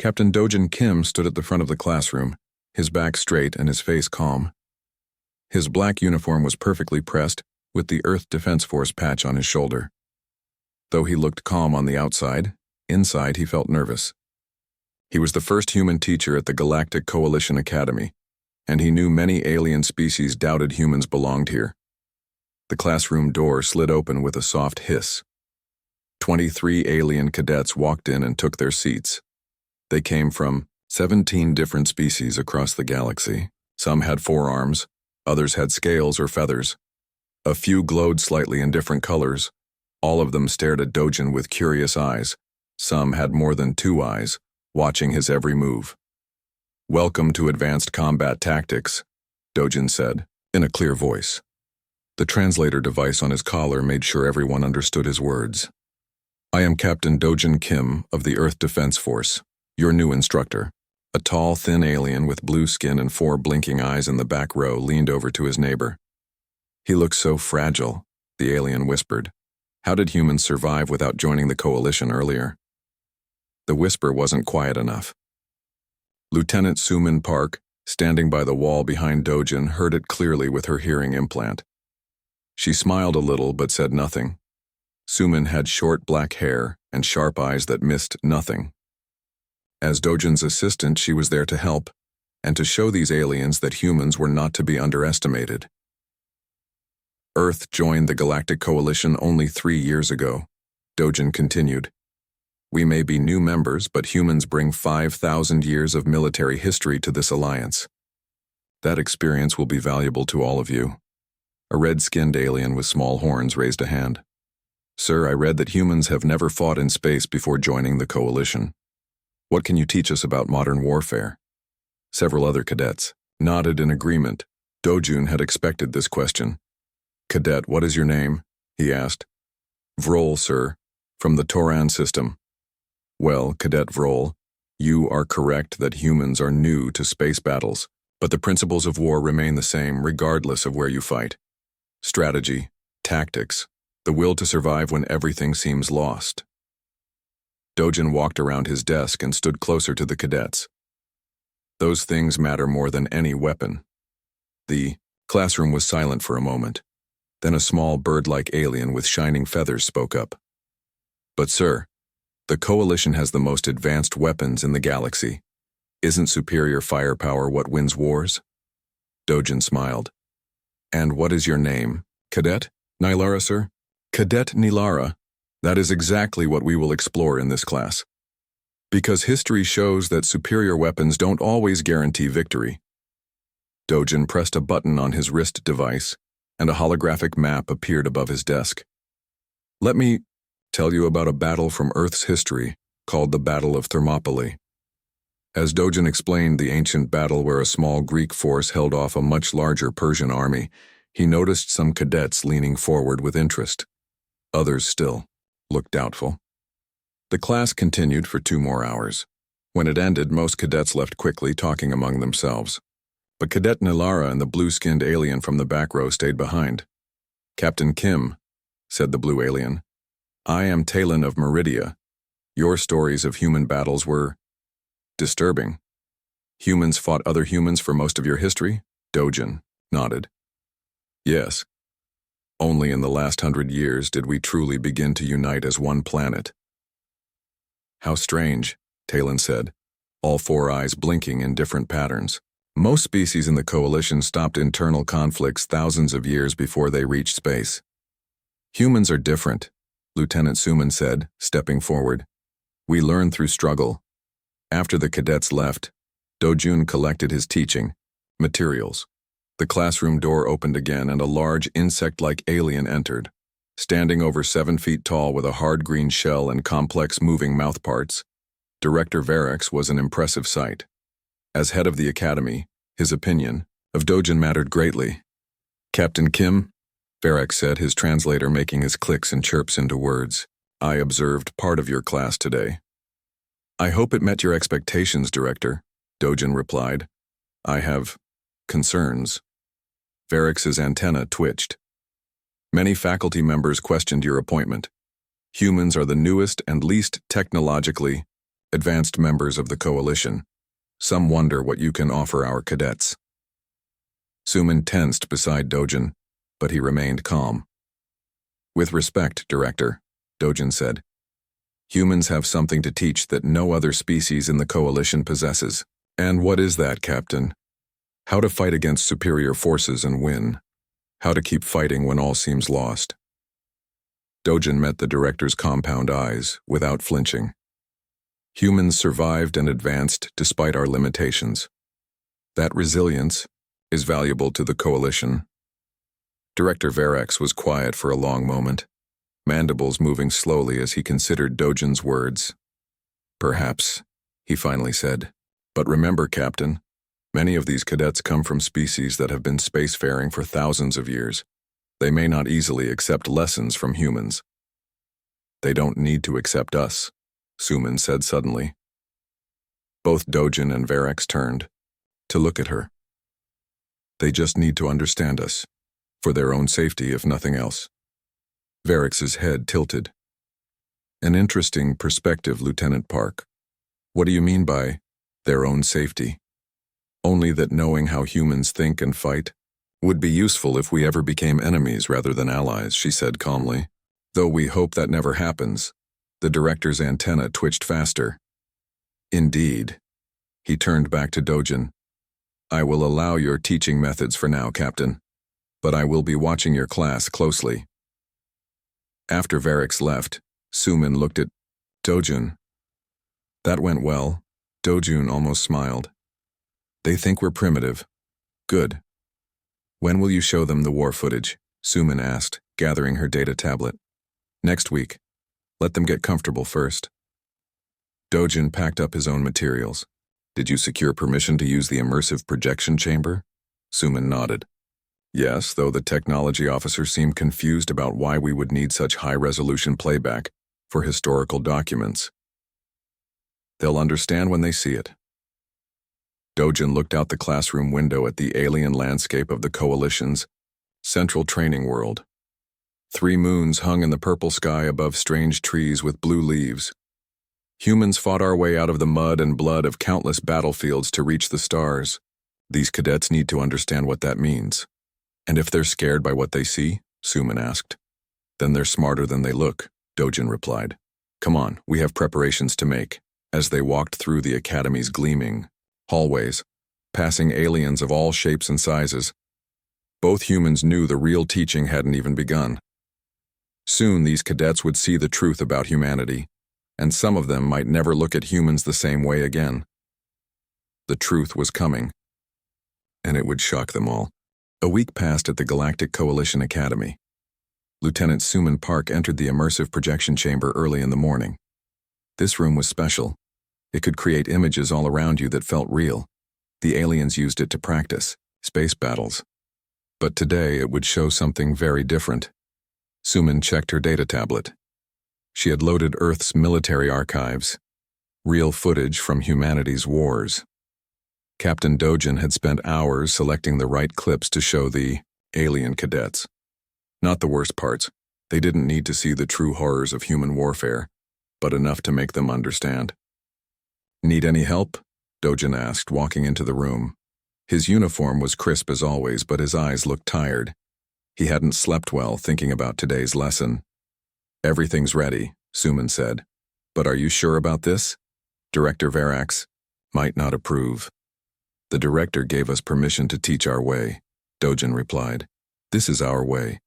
Captain Dojin Kim stood at the front of the classroom, his back straight and his face calm. His black uniform was perfectly pressed, with the Earth Defense Force patch on his shoulder. Though he looked calm on the outside, inside he felt nervous. He was the first human teacher at the Galactic Coalition Academy, and he knew many alien species doubted humans belonged here. The classroom door slid open with a soft hiss. 23 alien cadets walked in and took their seats. They came from 17 different species across the galaxy. Some had 4 arms, others had scales or feathers. A few glowed slightly in different colors. All of them stared at Dojin with curious eyes. Some had more than 2 eyes, watching his every move. "Welcome to Advanced Combat Tactics," Dojin said, in a clear voice. The translator device on his collar made sure everyone understood his words. "I am Captain Dojin Kim of the Earth Defense Force, your new instructor." A tall, thin alien with blue skin and 4 blinking eyes in the back row leaned over to his neighbor. "He looks so fragile," the alien whispered. "How did humans survive without joining the coalition earlier?" The whisper wasn't quiet enough. Lieutenant Sumin Park, standing by the wall behind Dojin, heard it clearly with her hearing implant. She smiled a little but said nothing. Sumin had short black hair and sharp eyes that missed nothing. As Dojin's assistant, she was there to help, and to show these aliens that humans were not to be underestimated. "Earth joined the Galactic Coalition only 3 years ago," Dojin continued. "We may be new members, but humans bring 5,000 years of military history to this alliance. That experience will be valuable to all of you." A red-skinned alien with small horns raised a hand. "Sir, I read that humans have never fought in space before joining the coalition. What can you teach us about modern warfare?" Several other cadets nodded in agreement. Dojun had expected this question. "Cadet, what is your name?" he asked. "Vrol, sir, from the Toran system." "Well, Cadet Vrol, you are correct that humans are new to space battles, but the principles of war remain the same regardless of where you fight. Strategy, tactics, the will to survive when everything seems lost." Dojin walked around his desk and stood closer to the cadets. "Those things matter more than any weapon." The classroom was silent for a moment. Then a small bird-like alien with shining feathers spoke up. "But sir, the coalition has the most advanced weapons in the galaxy. Isn't superior firepower what wins wars?" Dojin smiled. "And what is your name? Cadet Nilara, sir?" "Cadet Nilara. That is exactly what we will explore in this class. Because history shows that superior weapons don't always guarantee victory." Dojin pressed a button on his wrist device, and a holographic map appeared above his desk. "Let me tell you about a battle from Earth's history called the Battle of Thermopylae." As Dojin explained the ancient battle where a small Greek force held off a much larger Persian army, he noticed some cadets leaning forward with interest. Others still looked doubtful. The class continued for 2 more hours. When it ended, most cadets left quickly, talking among themselves. But Cadet Nilara and the blue-skinned alien from the back row stayed behind. "Captain Kim," said the blue alien, "I am Talon of Meridia. Your stories of human battles were disturbing. Humans fought other humans for most of your history?" Dojin nodded. "Yes. Only in the last 100 years did we truly begin to unite as one planet." "How strange," Talon said, all 4 eyes blinking in different patterns. "Most species in the coalition stopped internal conflicts thousands of years before they reached space." "Humans are different," Lieutenant Suman said, stepping forward. "We learn through struggle." After the cadets left, Dojun collected his teaching materials. The classroom door opened again and a large insect-like alien entered. Standing over 7 feet tall with a hard green shell and complex moving mouthparts, Director Varex was an impressive sight. As head of the academy, his opinion of Dojin mattered greatly. "Captain Kim," Varex said, his translator making his clicks and chirps into words, "I observed part of your class today." "I hope it met your expectations, Director," Dojin replied. "I have concerns." Varex's antenna twitched. "Many faculty members questioned your appointment. Humans are the newest and least technologically Advanced members of the coalition. Some wonder what you can offer our cadets. Suman tensed beside Dojin, but he remained calm. With respect, Director, Dojin said. Humans have something to teach that no other species in the coalition possesses. And what is that, Captain? How to fight against superior forces and win. How to keep fighting when all seems lost. Dojin met the director's compound eyes, without flinching. Humans survived and advanced despite our limitations. That resilience is valuable to the coalition. Director Verax was quiet for a long moment, mandibles moving slowly as he considered Dojin's words. Perhaps, he finally said. But remember, Captain, many of these cadets come from species that have been spacefaring for thousands of years. They may not easily accept lessons from humans. They don't need to accept us, Suman said suddenly. Both Dojin and Verax turned to look at her. They just need to understand us, for their own safety if nothing else. Verax's head tilted. An interesting perspective, Lieutenant Park. What do you mean by their own safety? Only that knowing how humans think and fight would be useful if we ever became enemies rather than allies, she said calmly. Though we hope that never happens. The director's antenna twitched faster. Indeed. He turned back to Dojin. I will allow your teaching methods for now, Captain, but I will be watching your class closely. After Verax left, Suman looked at Dojin. That went well. Dojin almost smiled. They think we're primitive. Good. When will you show them the war footage? Suman asked, gathering her data tablet. Next week. Let them get comfortable first. Dojin packed up his own materials. Did you secure permission to use the immersive projection chamber? Suman nodded. Yes, though the technology officer seemed confused about why we would need such high-resolution playback for historical documents. They'll understand when they see it. Dojin looked out the classroom window at the alien landscape of the Coalition's central training world. 3 moons hung in the purple sky above strange trees with blue leaves. Humans fought our way out of the mud and blood of countless battlefields to reach the stars. These cadets need to understand what that means. And if they're scared by what they see, Suman asked. Then they're smarter than they look, Dojin replied. Come on, we have preparations to make. As they walked through the academy's gleaming hallways, passing aliens of all shapes and sizes, both humans knew the real teaching hadn't even begun. Soon these cadets would see the truth about humanity, and some of them might never look at humans the same way again. The truth was coming, and it would shock them all. A week passed at the Galactic Coalition Academy. Lieutenant Suman Park entered the immersive projection chamber early in the morning. This room was special. It could create images all around you that felt real. The aliens used it to practice space battles. But today it would show something very different. Suman checked her data tablet. She had loaded Earth's military archives, real footage from humanity's wars. Captain Dojin had spent hours selecting the right clips to show the alien cadets. Not the worst parts. They didn't need to see the true horrors of human warfare, but enough to make them understand. Need any help? Dojin asked, walking into the room. His uniform was crisp as always, but his eyes looked tired. He hadn't slept well thinking about today's lesson. Everything's ready, Suman said. But are you sure about this? Director Verax might not approve. The director gave us permission to teach our way, Dojin replied. This is our way.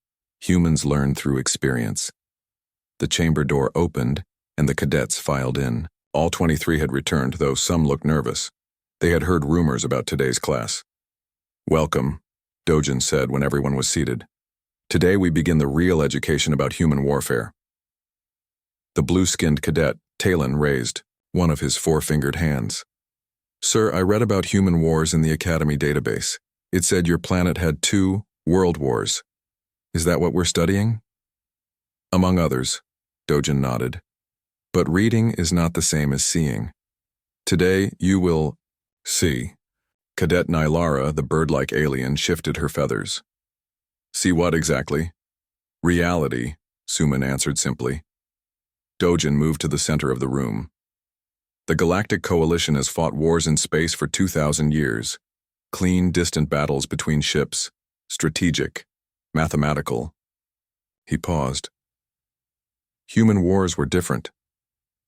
Humans learn through experience. The chamber door opened, and the cadets filed in. All 23 had returned, though some looked nervous. They had heard rumors about today's class. Welcome, Dojin said when everyone was seated. Today we begin the real education about human warfare. The blue-skinned cadet, Talon, raised one of his 4-fingered hands. Sir, I read about human wars in the Academy database. It said your planet had 2 world wars. Is that what we're studying? Among others, Dojin nodded. But reading is not the same as seeing. Today you will see. Cadet Nylara, the bird-like alien, shifted her feathers. See what exactly? Reality, Suman answered simply. Dojin moved to the center of the room. The Galactic Coalition has fought wars in space for 2,000 years. Clean, distant battles between ships. Strategic. Mathematical. He paused. Human wars were different.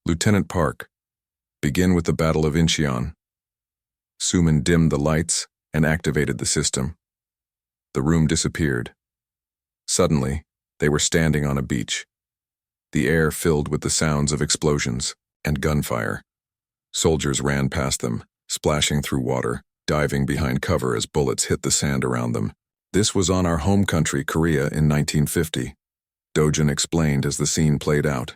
Lieutenant Park, begin with the Battle of Incheon. Suman dimmed the lights and activated the system. The room disappeared. Suddenly, they were standing on a beach. The air filled with the sounds of explosions and gunfire. Soldiers ran past them, splashing through water, diving behind cover as bullets hit the sand around them. This was on our home country, Korea, in 1950. Dojin explained as the scene played out.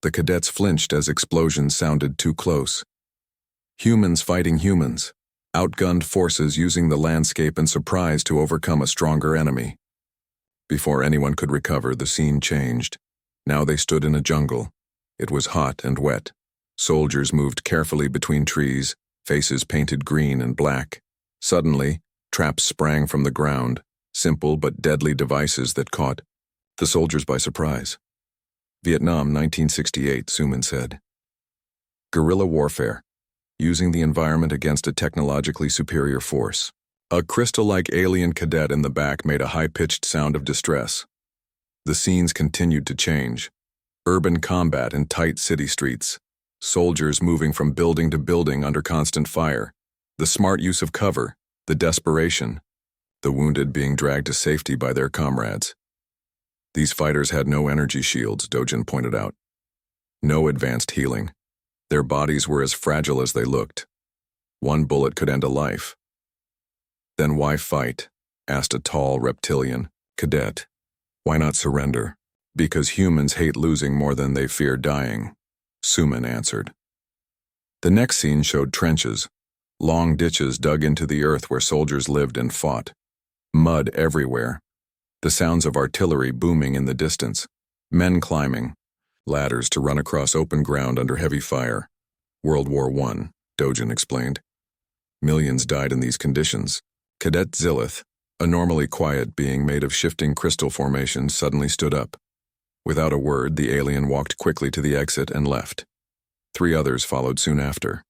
The cadets flinched as explosions sounded too close. Humans fighting humans. Outgunned forces using the landscape and surprise to overcome a stronger enemy. Before anyone could recover, the scene changed. Now they stood in a jungle. It was hot and wet. Soldiers moved carefully between trees, faces painted green and black. Suddenly, traps sprang from the ground, simple but deadly devices that caught the soldiers by surprise. Vietnam, 1968, Suman said. Guerrilla warfare, using the environment against a technologically superior force. A crystal-like alien cadet in the back made a high-pitched sound of distress. The scenes continued to change. Urban combat in tight city streets. Soldiers moving from building to building under constant fire. The smart use of cover. The desperation. The wounded being dragged to safety by their comrades. These fighters had no energy shields, Dojin pointed out. No advanced healing. Their bodies were as fragile as they looked. One bullet could end a life. Then why fight? Asked a tall reptilian cadet. Why not surrender? Because humans hate losing more than they fear dying, Suman answered. The next scene showed trenches. Long ditches dug into the earth where soldiers lived and fought. Mud everywhere. The sounds of artillery booming in the distance. Men climbing. Ladders to run across open ground under heavy fire. World War I, Dojin explained. Millions died in these conditions. Cadet Zillith, a normally quiet being made of shifting crystal formations, suddenly stood up. Without a word, the alien walked quickly to the exit and left. 3 others followed soon after.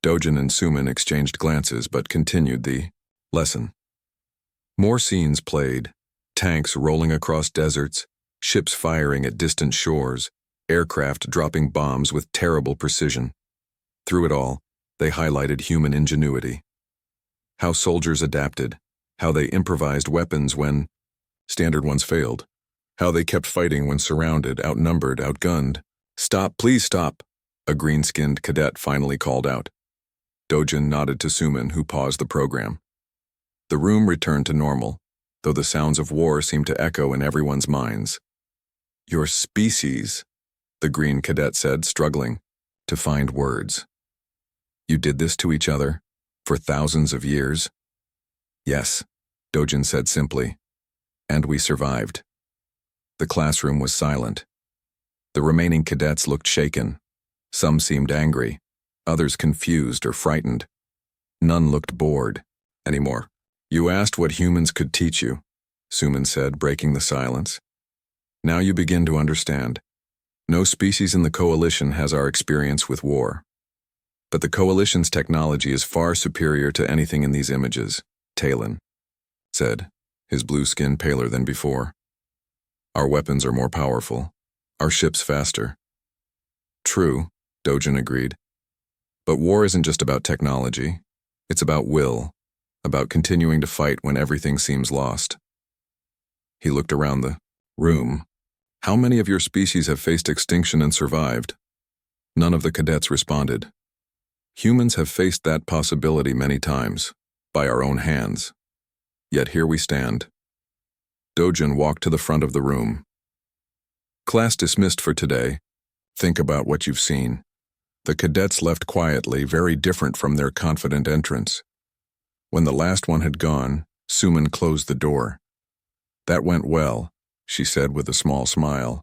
Dojin and Suman exchanged glances but continued the lesson. More scenes played. Tanks rolling across deserts, ships firing at distant shores, aircraft dropping bombs with terrible precision. Through it all, they highlighted human ingenuity. How soldiers adapted, how they improvised weapons when standard ones failed, how they kept fighting when surrounded, outnumbered, outgunned. Stop, please stop, a green-skinned cadet finally called out. Dojin nodded to Suman, who paused the program. The room returned to normal, though the sounds of war seemed to echo in everyone's minds. Your species, the green cadet said, struggling to find words. You did this to each other, for thousands of years? Yes, Dojin said simply, and we survived. The classroom was silent. The remaining cadets looked shaken. Some seemed angry, others confused or frightened. None looked bored anymore. You asked what humans could teach you, Suman said, breaking the silence. Now you begin to understand. No species in the Coalition has our experience with war. But the Coalition's technology is far superior to anything in these images, Talon said, his blue skin paler than before. Our weapons are more powerful, our ships faster. True, Dojin agreed. But war isn't just about technology. It's about will, about continuing to fight when everything seems lost. He looked around the room. How many of your species have faced extinction and survived? None of the cadets responded. Humans have faced that possibility many times, by our own hands. Yet here we stand. Dojin walked to the front of the room. Class dismissed for today. Think about what you've seen. The cadets left quietly, very different from their confident entrance. When the last one had gone, Suman closed the door. That went well, she said with a small smile.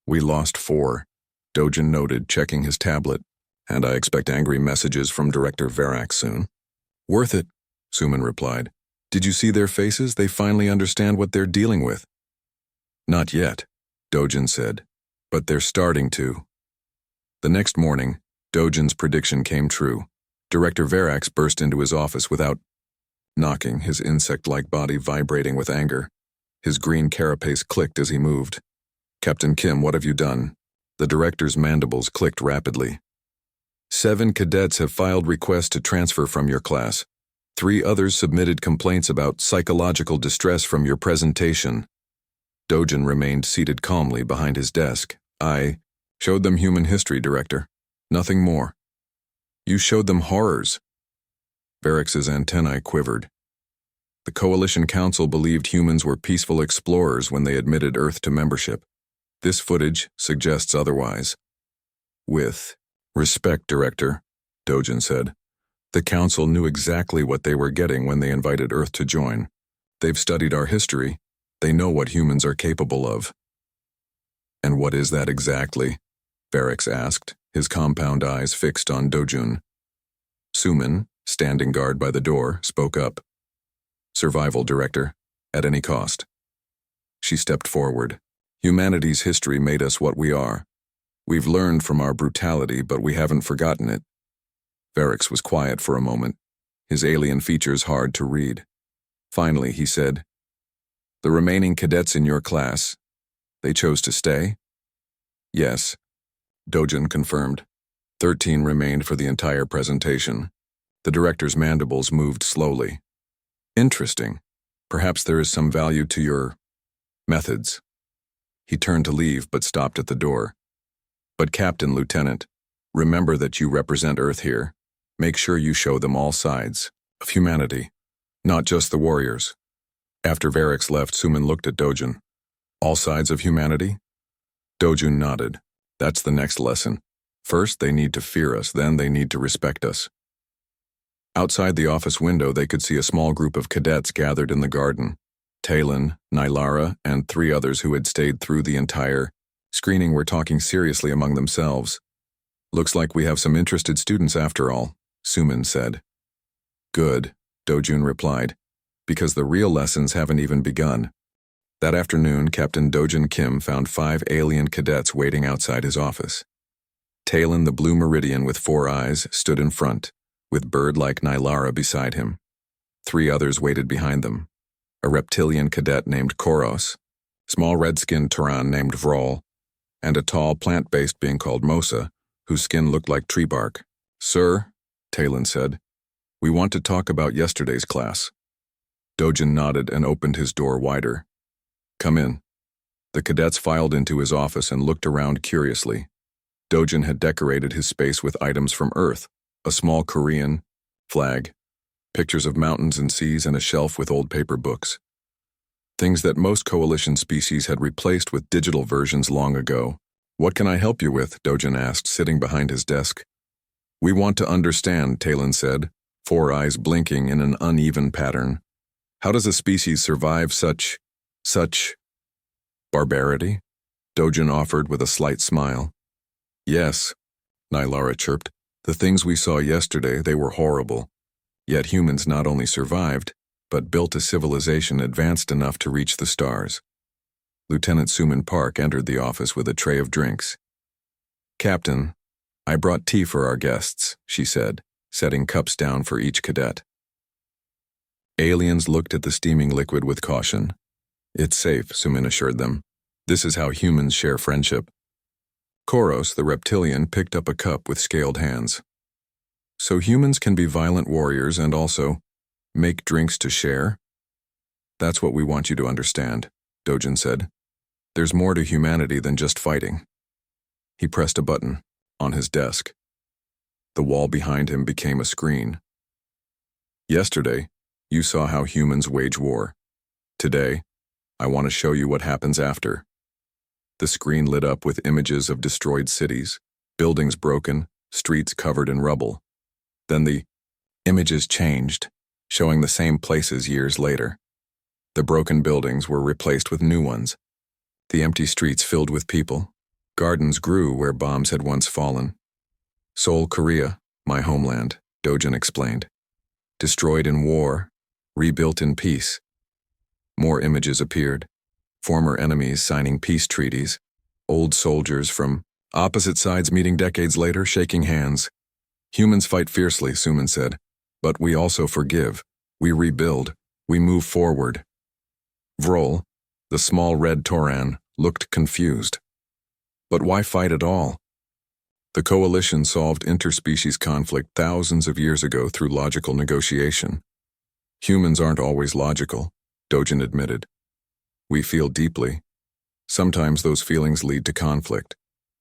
We lost 4, Dojin noted, checking his tablet, and I expect angry messages from Director Verax soon. Worth it, Suman replied. Did you see their faces? They finally understand what they're dealing with. Not yet, Dojin said, but they're starting to. The next morning, Dojin's prediction came true. Director Verax burst into his office without knocking, his insect-like body vibrating with anger. His green carapace clicked as he moved. "Captain Kim, what have you done?" The director's mandibles clicked rapidly. 7 cadets have filed requests to transfer from your class. 3 others submitted complaints about psychological distress from your presentation. Dojin remained seated calmly behind his desk. "I showed them human history, Director. Nothing more." "You showed them horrors." Verax's antennae quivered. The Coalition Council believed humans were peaceful explorers when they admitted Earth to membership. This footage suggests otherwise. "With respect, Director," Dojin said, "the Council knew exactly what they were getting when they invited Earth to join. They've studied our history. They know what humans are capable of." "And what is that exactly?" Verax asked, his compound eyes fixed on Dojun. Suman, standing guard by the door, spoke up. "Survival, Director, at any cost." She stepped forward. "Humanity's history made us what we are. We've learned from our brutality, but we haven't forgotten it." Verax was quiet for a moment, his alien features hard to read. Finally, he said, "The remaining cadets in your class, they chose to stay?" "Yes," Dojin confirmed. 13 remained for the entire presentation. The director's mandibles moved slowly. "Interesting. Perhaps there is some value to your methods." He turned to leave but stopped at the door. "But Captain, Lieutenant, remember that you represent Earth here. Make sure you show them all sides of humanity, not just the warriors." After Verax left, Suman looked at Dojin. "All sides of humanity?" Dojun nodded. "That's the next lesson. First, they need to fear us, then they need to respect us." Outside the office window, they could see a small group of cadets gathered in the garden. Talon, Nylara, and 3 others who had stayed through the entire screening were talking seriously among themselves. "Looks like we have some interested students after all," Suman said. "Good," Dojun replied, "because the real lessons haven't even begun." That afternoon, Captain Dojin Kim found 5 alien cadets waiting outside his office. Talon, the blue meridian with 4 eyes, stood in front, with bird-like Nylara beside him. 3 others waited behind them. A reptilian cadet named Koros, small red-skinned Turan named Vrol, and a tall plant-based being called Mosa, whose skin looked like tree bark. "Sir," Talon said, "we want to talk about yesterday's class." Dojin nodded and opened his door wider. "Come in." The cadets filed into his office and looked around curiously. Dojin had decorated his space with items from Earth, a small Korean flag, pictures of mountains and seas, and a shelf with old paper books. Things that most Coalition species had replaced with digital versions long ago. "What can I help you with?" Dojin asked, sitting behind his desk. "We want to understand," Talon said, 4 eyes blinking in an uneven pattern. "How does a species survive such barbarity?" Dojin offered with a slight smile. "Yes," Nylara chirped. "The things we saw yesterday, they were horrible. Yet humans not only survived, but built a civilization advanced enough to reach the stars." Lieutenant Suman Park entered the office with a tray of drinks. "Captain, I brought tea for our guests," she said, setting cups down for each cadet. Aliens looked at the steaming liquid with caution. "It's safe," Suman assured them. "This is how humans share friendship." Koros, the reptilian, picked up a cup with scaled hands. "So humans can be violent warriors and also make drinks to share?" "That's what we want you to understand," Dojin said. "There's more to humanity than just fighting." He pressed a button on his desk. The wall behind him became a screen. "Yesterday, you saw how humans wage war. Today, I want to show you what happens after." The screen lit up with images of destroyed cities, buildings broken, streets covered in rubble. Then the images changed, showing the same places years later. The broken buildings were replaced with new ones. The empty streets filled with people. Gardens grew where bombs had once fallen. "Seoul, Korea, my homeland," Dojin explained. "Destroyed in war, rebuilt in peace." More images appeared. Former enemies signing peace treaties, old soldiers from Opposite sides meeting decades later, shaking hands. Humans fight fiercely, Suman said. But we also forgive. We rebuild. We move forward. Vrol, the small red Tauran, looked confused. But why fight at all? The coalition solved interspecies conflict thousands of years ago through logical negotiation. Humans aren't always logical, Dojin admitted. We feel deeply. Sometimes those feelings lead to conflict,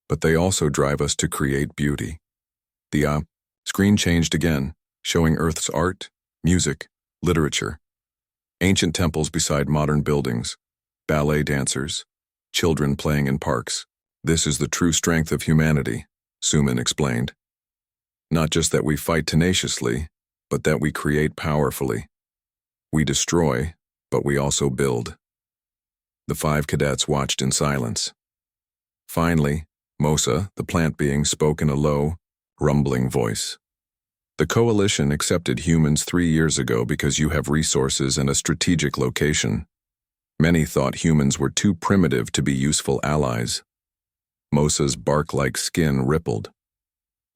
but they also drive us to create beauty. The screen changed again, showing Earth's art, music, literature. Ancient temples beside modern buildings, ballet dancers, children playing in parks. This is the true strength of humanity, Suman explained. Not just that we fight tenaciously, but that we create powerfully. We destroy, but we also build. The 5 cadets watched in silence. Finally, Mosa, the plant being, spoke in a low, rumbling voice. The coalition accepted humans 3 years ago because you have resources and a strategic location. Many thought humans were too primitive to be useful allies. Mosa's bark-like skin rippled.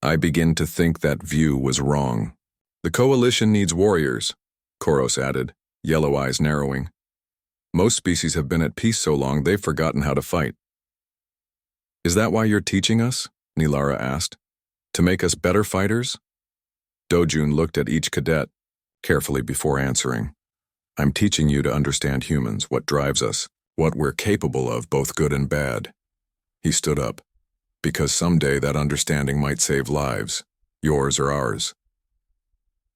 I begin to think that view was wrong. The coalition needs warriors, Koros added, yellow eyes narrowing. Most species have been at peace so long they've forgotten how to fight. Is that why you're teaching us? Nilara asked. To make us better fighters? Dojun looked at each cadet carefully before answering. I'm teaching you to understand humans, what drives us, what we're capable of, both good and bad. He stood up. Because someday that understanding might save lives, yours or ours.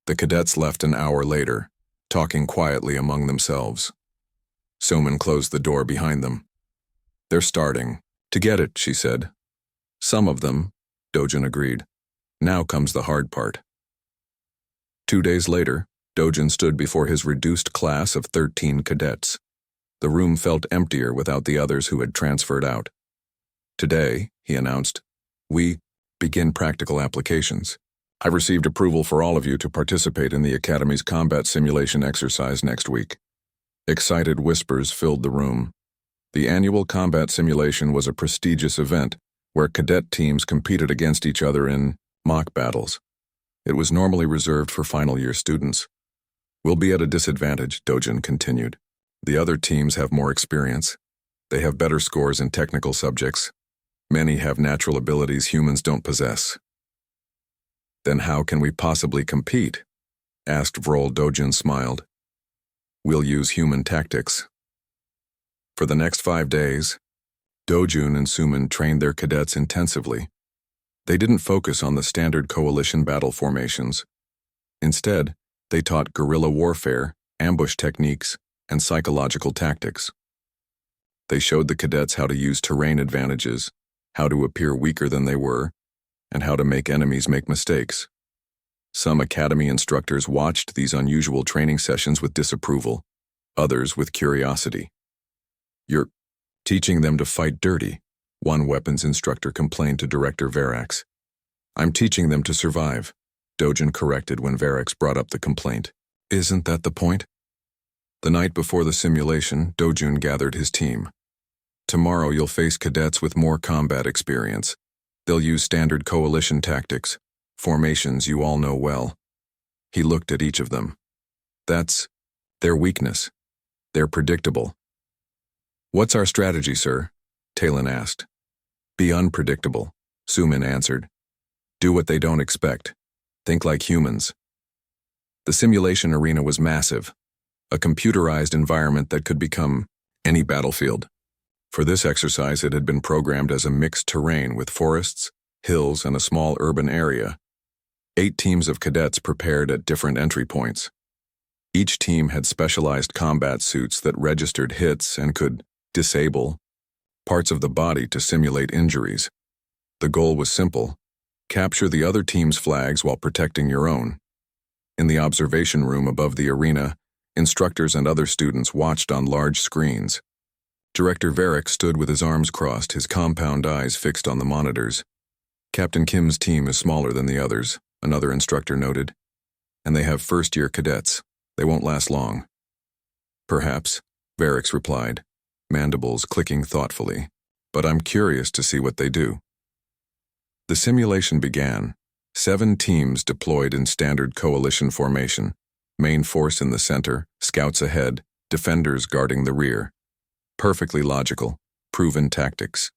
The cadets left an hour later, talking quietly among themselves. Suman closed the door behind them. They're starting to get it, she said. Some of them, Dojun agreed. Now comes the hard part. 2 days later, Dojun stood before his reduced class of 13 cadets. The room felt emptier without the others who had transferred out. Today, he announced, we begin practical applications. I've received approval for all of you to participate in the Academy's combat simulation exercise next week. Excited whispers filled the room. The annual combat simulation was a prestigious event where cadet teams competed against each other in mock battles. It was normally reserved for final year students. We'll be at a disadvantage, Dojin continued. The other teams have more experience. They have better scores in technical subjects. Many have natural abilities humans don't possess. Then how can we possibly compete? Asked Vrol. Dojin smiled. We'll use human tactics. For the next 5 days, Dojun and Suman trained their cadets intensively. They didn't focus on the standard coalition battle formations. Instead, they taught guerrilla warfare, ambush techniques, and psychological tactics. They showed the cadets how to use terrain advantages, how to appear weaker than they were, and how to make enemies make mistakes. Some academy instructors watched these unusual training sessions with disapproval, others with curiosity. You're teaching them to fight dirty, one weapons instructor complained to Director Verax. I'm teaching them to survive, Dojin corrected when Verax brought up the complaint. Isn't that the point? The night before the simulation, Dojun gathered his team. Tomorrow you'll face cadets with more combat experience. They'll use standard coalition tactics, formations you all know well. He looked at each of them. That's their weakness. They're predictable. What's our strategy, sir? Talon asked. Be unpredictable, Suman answered. Do what they don't expect. Think like humans. The simulation arena was massive, a computerized environment that could become any battlefield. For this exercise, it had been programmed as a mixed terrain with forests, hills, and a small urban area. 8 teams of cadets prepared at different entry points. Each team had specialized combat suits that registered hits and could disable parts of the body to simulate injuries. The goal was simple: capture the other team's flags while protecting your own. In the observation room above the arena, instructors and other students watched on large screens. Director Varick stood with his arms crossed, his compound eyes fixed on the monitors. Captain Kim's team is smaller than the others, another instructor noted. And they have first-year cadets. They won't last long. Perhaps, Varick replied, mandibles clicking thoughtfully. But I'm curious to see what they do. The simulation began. 7 teams deployed in standard coalition formation. Main force in the center, scouts ahead, defenders guarding the rear. Perfectly logical, proven tactics.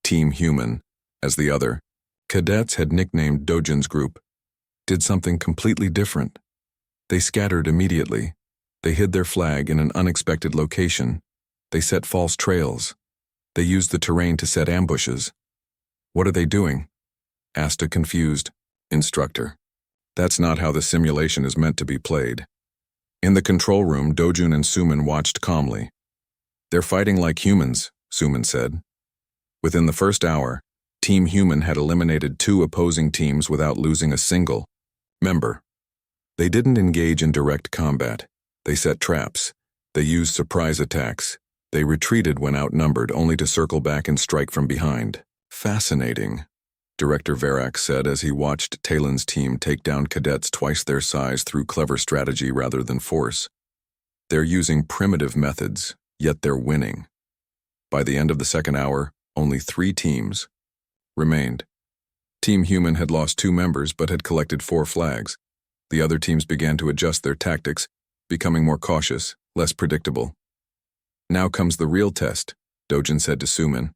Team Human, as the other, Cadets had nicknamed Dojin's group, did something completely different. They scattered immediately. They hid their flag in an unexpected location. They set false trails. They used the terrain to set ambushes. "What are they doing?" asked a confused instructor. "That's not how the simulation is meant to be played." In the control room, Dojun and Suman watched calmly. "They're fighting like humans," Suman said. Within the first hour, Team Human had eliminated 2 opposing teams without losing a single member. They didn't engage in direct combat. They set traps. They used surprise attacks. They retreated when outnumbered, only to circle back and strike from behind. "Fascinating," Director Verak said as he watched Talon's team take down cadets twice their size through clever strategy rather than force. "They're using primitive methods, yet they're winning." By the end of the second hour, only 3 teams remained. Team Human had lost 2 members but had collected 4 flags. The other teams began to adjust their tactics, becoming more cautious, less predictable. "Now comes the real test," Dojin said to Suman.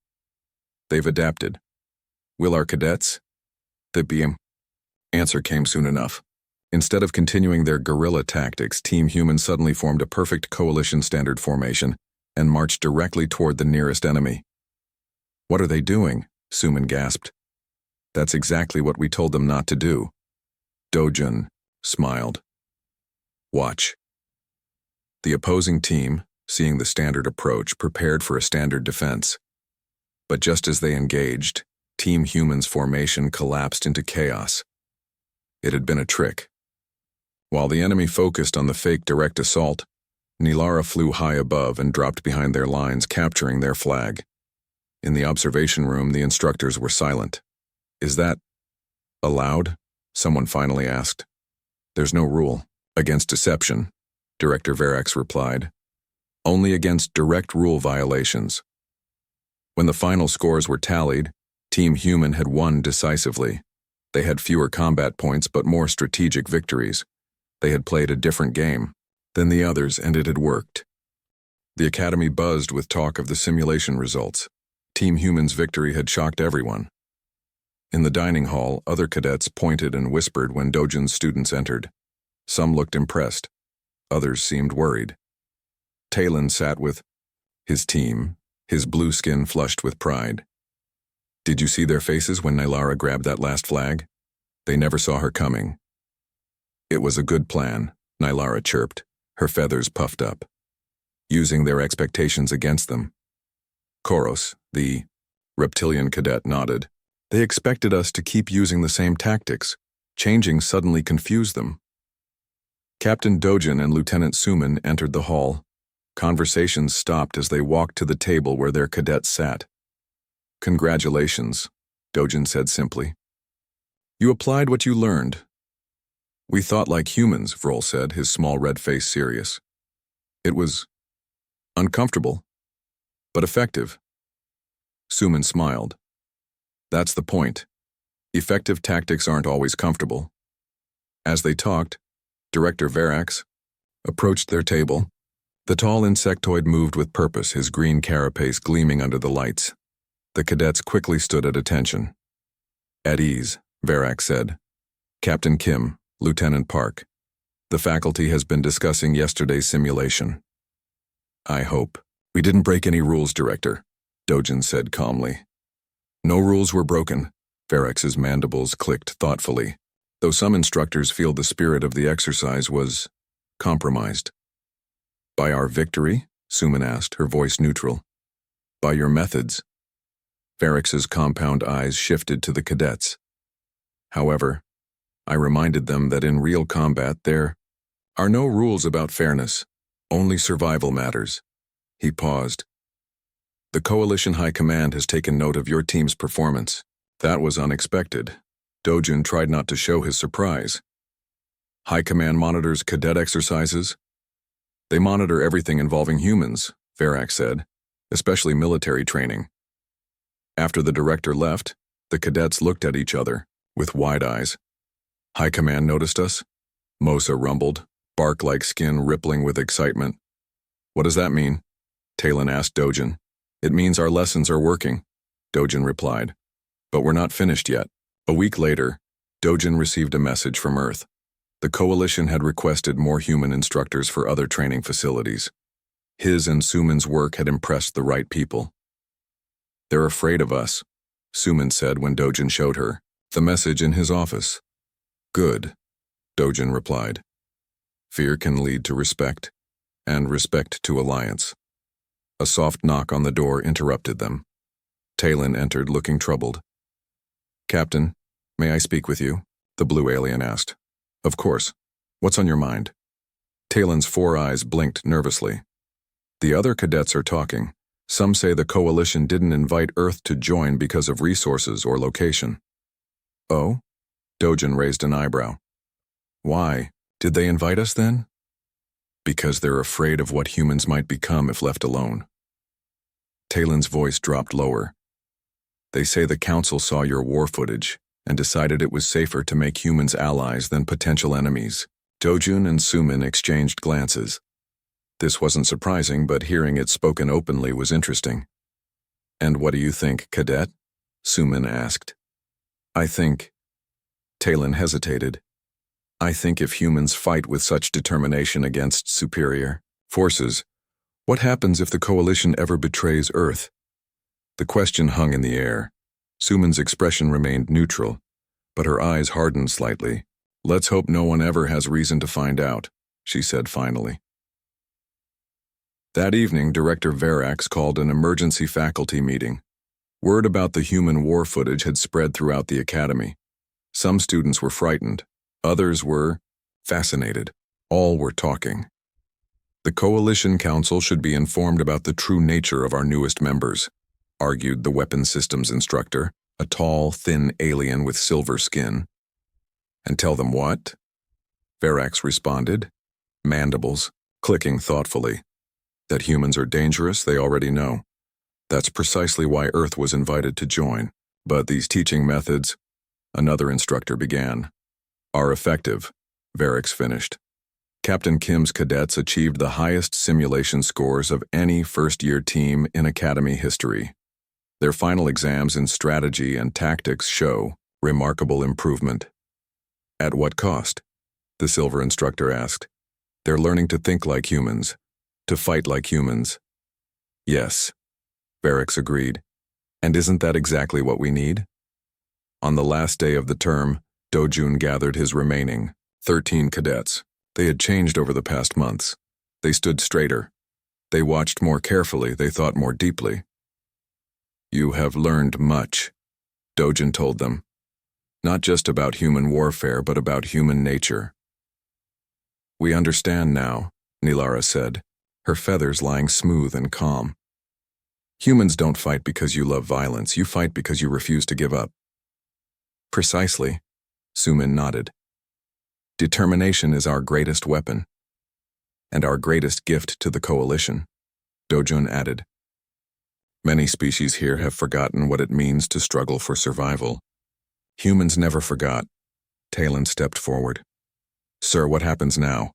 "They've adapted. Will our cadets?" The BM answer came soon enough. Instead of continuing their guerrilla tactics, Team Human suddenly formed a perfect coalition standard formation and marched directly toward the nearest enemy. "What are they doing?" Suman gasped. "That's exactly what we told them not to do." Dojun smiled. "Watch." The opposing team, seeing the standard approach, prepared for a standard defense. But just as they engaged, Team Human's formation collapsed into chaos. It had been a trick. While the enemy focused on the fake direct assault, Nilara flew high above and dropped behind their lines, capturing their flag. In the observation room, the instructors were silent. "Is that allowed?" someone finally asked. "There's no rule against deception," Director Verax replied. "Only against direct rule violations." When the final scores were tallied, Team Human had won decisively. They had fewer combat points but more strategic victories. They had played a different game than the others, and it had worked. The academy buzzed with talk of the simulation results. Team Human's victory had shocked everyone. In the dining hall, other cadets pointed and whispered when Dojin's students entered. Some looked impressed. Others seemed worried. Talon sat with his team, his blue skin flushed with pride. "Did you see their faces when Nilara grabbed that last flag? They never saw her coming." "It was a good plan," Nilara chirped, her feathers puffed up. "Using their expectations against them." Koros, the reptilian cadet, nodded. "They expected us to keep using the same tactics. Changing suddenly confused them." Captain Dojin and Lieutenant Suman entered the hall. Conversations stopped as they walked to the table where their cadets sat. "Congratulations," Dojin said simply. "You applied what you learned." "We thought like humans," Vrol said, his small red face serious. "It was uncomfortable, but effective." Suman smiled. "That's the point. Effective tactics aren't always comfortable." As they talked, Director Verax approached their table. The tall insectoid moved with purpose, his green carapace gleaming under the lights. The cadets quickly stood at attention. "At ease," Verax said. "Captain Kim, Lieutenant Park. The faculty has been discussing yesterday's simulation." "I hope. We didn't break any rules, Director," Dojin said calmly. "No rules were broken." Verax's mandibles clicked thoughtfully, though some instructors feel the spirit of the exercise was compromised. "By our victory?" Suman asked, her voice neutral. "By your methods." Verax's compound eyes shifted to the cadets. "However, I reminded them that in real combat there are no rules about fairness, only survival matters." He paused. "The Coalition High Command has taken note of your team's performance." That was unexpected. Dojin tried not to show his surprise. "High Command monitors cadet exercises?" "They monitor everything involving humans," Verax said, "especially military training." After the director left, The cadets looked at each other, with wide eyes. High Command noticed us? Mosa rumbled, bark-like skin rippling with excitement. What does that mean? Talon asked Dojin. It means our lessons are working, Dojin replied. But we're not finished yet. A week later, Dojin received a message from Earth. The Coalition had requested more human instructors for other training facilities. His and Suman's work had impressed the right people. They're afraid of us, Suman said when Dojin showed her the message in his office. Good, Dojin replied. Fear can lead to respect, and respect to alliance. A soft knock on the door interrupted them. Talon entered looking troubled. Captain, may I speak with you? The blue alien asked. Of course. What's on your mind? Talon's 4 eyes blinked nervously. The other cadets are talking. Some say the Coalition didn't invite Earth to join because of resources or location. Oh? Dojin raised an eyebrow. Why? Did they invite us then? Because they're afraid of what humans might become if left alone. Talon's voice dropped lower. They say the Council saw your war footage and decided it was safer to make humans allies than potential enemies. Dojin and Suman exchanged glances. This wasn't surprising, but hearing it spoken openly was interesting. And what do you think, Cadet? Suman asked. I think... Talon hesitated. I think if humans fight with such determination against superior forces, what happens if the Coalition ever betrays Earth? The question hung in the air. Suman's expression remained neutral, but her eyes hardened slightly. Let's hope no one ever has reason to find out, she said finally. That evening, Director Verax called an emergency faculty meeting. Word about the human war footage had spread throughout the academy. Some students were frightened. Others were fascinated. All were talking. The Coalition Council should be informed about the true nature of our newest members, argued the weapons systems instructor, a tall, thin alien with silver skin. And tell them what? Verax responded, mandibles clicking thoughtfully. That humans are dangerous, they already know. That's precisely why Earth was invited to join. But these teaching methods, another instructor began, are effective, Verax finished. Captain Kim's cadets achieved the highest simulation scores of any first-year team in Academy history. Their final exams in strategy and tactics show remarkable improvement. At what cost? The silver instructor asked. They're learning to think like humans, to fight like humans. Yes, Verax agreed. And isn't that exactly what we need? On the last day of the term, Dojun gathered his remaining 13 cadets. They had changed over the past months. They stood straighter. They watched more carefully. They thought more deeply. You have learned much, Dojun told them. Not just about human warfare, but about human nature. We understand now, Nilara said, her feathers lying smooth and calm. Humans don't fight because you love violence. You fight because you refuse to give up. Precisely, Suman nodded. Determination is our greatest weapon. And our greatest gift to the Coalition, Dojun added. Many species here have forgotten what it means to struggle for survival. Humans never forgot. Talon stepped forward. Sir, what happens now?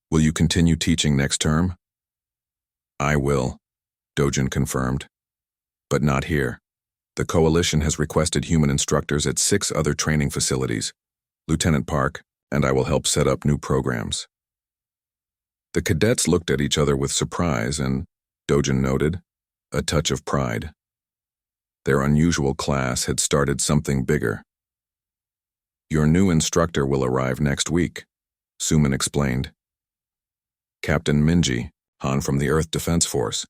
Will you continue teaching next term? I will, Dojun confirmed. But not here. The Coalition has requested human instructors at 6 other training facilities. Lieutenant Park and I will help set up new programs. The cadets looked at each other with surprise and, Dojun noted, a touch of pride. Their unusual class had started something bigger. Your new instructor will arrive next week, Suman explained. Captain Minji, Han from the Earth Defense Force.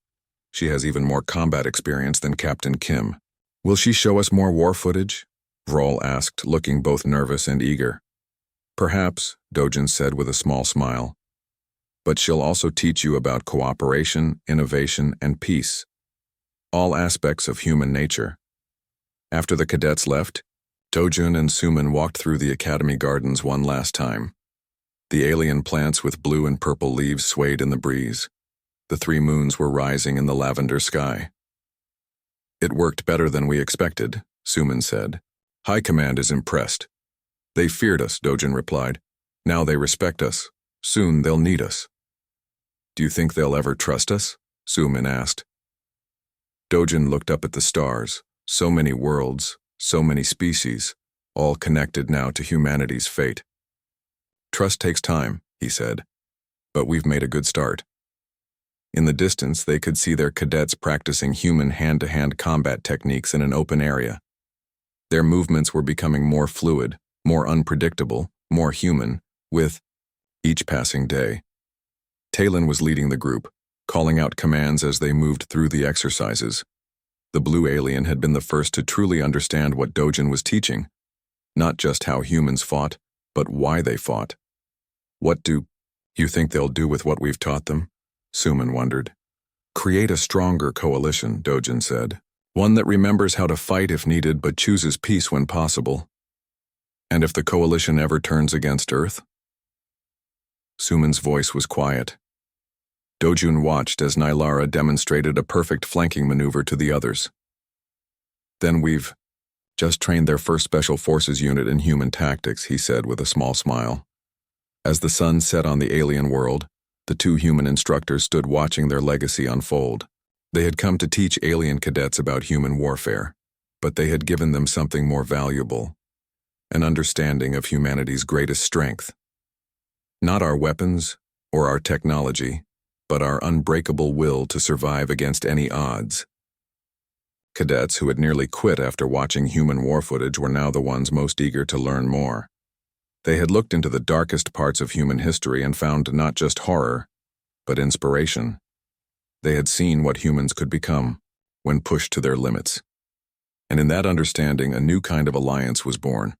She has even more combat experience than Captain Kim. Will she show us more war footage? Vrol asked, looking both nervous and eager. Perhaps, Dojun said with a small smile. But she'll also teach you about cooperation, innovation, and peace. All aspects of human nature. After the cadets left, Dojun and Suman walked through the academy gardens one last time. The alien plants with blue and purple leaves swayed in the breeze. The 3 moons were rising in the lavender sky. It worked better than we expected, Suman said. High Command is impressed. They feared us, Dojin replied. Now they respect us. Soon they'll need us. Do you think they'll ever trust us? Sumin asked. Dojin looked up at the stars. So many worlds, so many species, all connected now to humanity's fate. Trust takes time, he said, but we've made a good start. In the distance, they could see their cadets practicing human hand-to-hand combat techniques in an open area. Their movements were becoming more fluid, more unpredictable, more human, with each passing day. Talon was leading the group, calling out commands as they moved through the exercises. The blue alien had been the first to truly understand what Dojin was teaching, not just how humans fought, but why they fought. What do you think they'll do with what we've taught them? Sumin wondered. Create a stronger coalition, Dojin said. One that remembers how to fight if needed but chooses peace when possible. And if the coalition ever turns against Earth? Sumin's voice was quiet. Dojun watched as Nylara demonstrated a perfect flanking maneuver to the others. Then we've just trained their first Special Forces unit in human tactics, he said with a small smile. As the sun set on the alien world, the two human instructors stood watching their legacy unfold. They had come to teach alien cadets about human warfare, but they had given them something more valuable, an understanding of humanity's greatest strength. Not our weapons or our technology, but our unbreakable will to survive against any odds. Cadets who had nearly quit after watching human war footage were now the ones most eager to learn more. They had looked into the darkest parts of human history and found not just horror, but inspiration. They had seen what humans could become when pushed to their limits. And in that understanding, a new kind of alliance was born.